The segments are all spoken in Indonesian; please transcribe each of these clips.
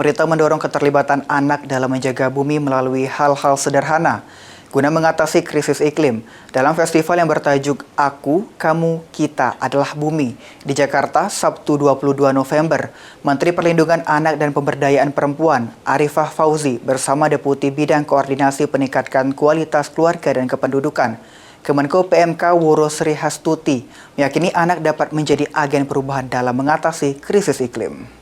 Pemerintah mendorong keterlibatan anak dalam menjaga bumi melalui hal-hal sederhana guna mengatasi krisis iklim. Dalam festival yang bertajuk Aku, Kamu, Kita Adalah Bumi di Jakarta, Sabtu 22 November, Menteri Perlindungan Anak dan Pemberdayaan Perempuan Arifah Fauzi bersama Deputi Bidang Koordinasi Peningkatan Kualitas Keluarga dan Kependudukan Kemenko PMK Woro Sri Hastuti meyakini anak dapat menjadi agen perubahan dalam mengatasi krisis iklim.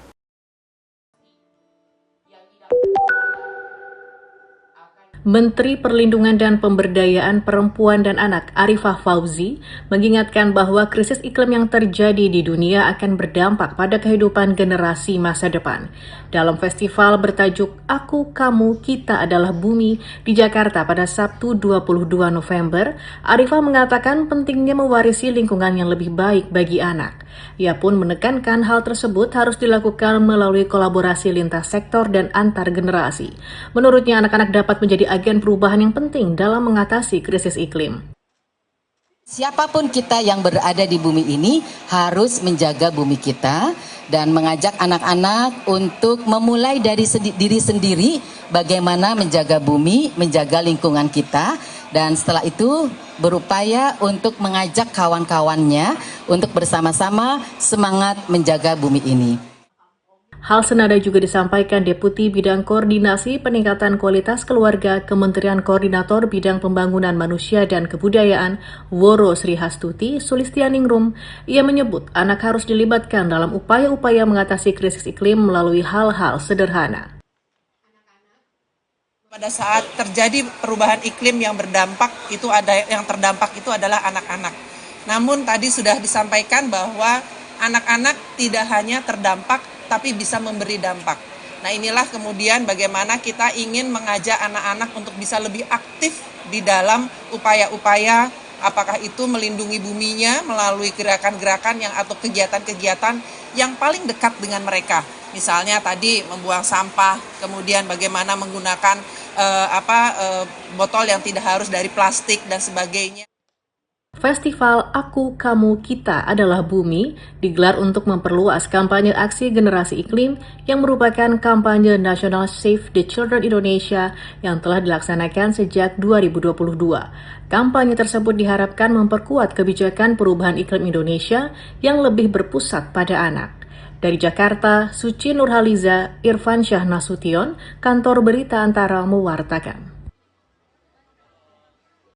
Menteri Perlindungan dan Pemberdayaan Perempuan dan Anak Arifah Fauzi mengingatkan bahwa krisis iklim yang terjadi di dunia akan berdampak pada kehidupan generasi masa depan. Dalam festival bertajuk Aku, Kamu, Kita Adalah Bumi di Jakarta pada Sabtu 22 November, Arifah mengatakan pentingnya mewarisi lingkungan yang lebih baik bagi anak. Ia pun menekankan hal tersebut harus dilakukan melalui kolaborasi lintas sektor dan antar generasi. Menurutnya, anak-anak dapat menjadi agen perubahan yang penting dalam mengatasi krisis iklim. Siapapun kita yang berada di bumi ini harus menjaga bumi kita dan mengajak anak-anak untuk memulai dari diri sendiri bagaimana menjaga bumi, menjaga lingkungan kita, dan setelah itu berupaya untuk mengajak kawan-kawannya untuk bersama-sama semangat menjaga bumi ini. Hal senada juga disampaikan Deputi Bidang Koordinasi Peningkatan Kualitas Keluarga Kementerian Koordinator Bidang Pembangunan Manusia dan Kebudayaan Woro Sri Hastuti Sulistianingrum. Ia menyebut anak harus dilibatkan dalam upaya-upaya mengatasi krisis iklim melalui hal-hal sederhana. Pada saat terjadi perubahan iklim yang berdampak, yang terdampak itu adalah anak-anak. Namun tadi sudah disampaikan bahwa anak-anak tidak hanya terdampak, tapi bisa memberi dampak. Nah, inilah kemudian bagaimana kita ingin mengajak anak-anak untuk bisa lebih aktif di dalam upaya-upaya, apakah itu melindungi buminya melalui gerakan-gerakan atau kegiatan-kegiatan yang paling dekat dengan mereka. Misalnya tadi membuang sampah, kemudian bagaimana menggunakan botol yang tidak harus dari plastik dan sebagainya. Festival Aku, Kamu, Kita Adalah Bumi digelar untuk memperluas kampanye aksi generasi iklim yang merupakan kampanye nasional Save the Children Indonesia yang telah dilaksanakan sejak 2022. Kampanye tersebut diharapkan memperkuat kebijakan perubahan iklim Indonesia yang lebih berpusat pada anak. Dari Jakarta, Suci Nurhaliza, Irfan Syah Nasution, Kantor Berita Antara mewartakan.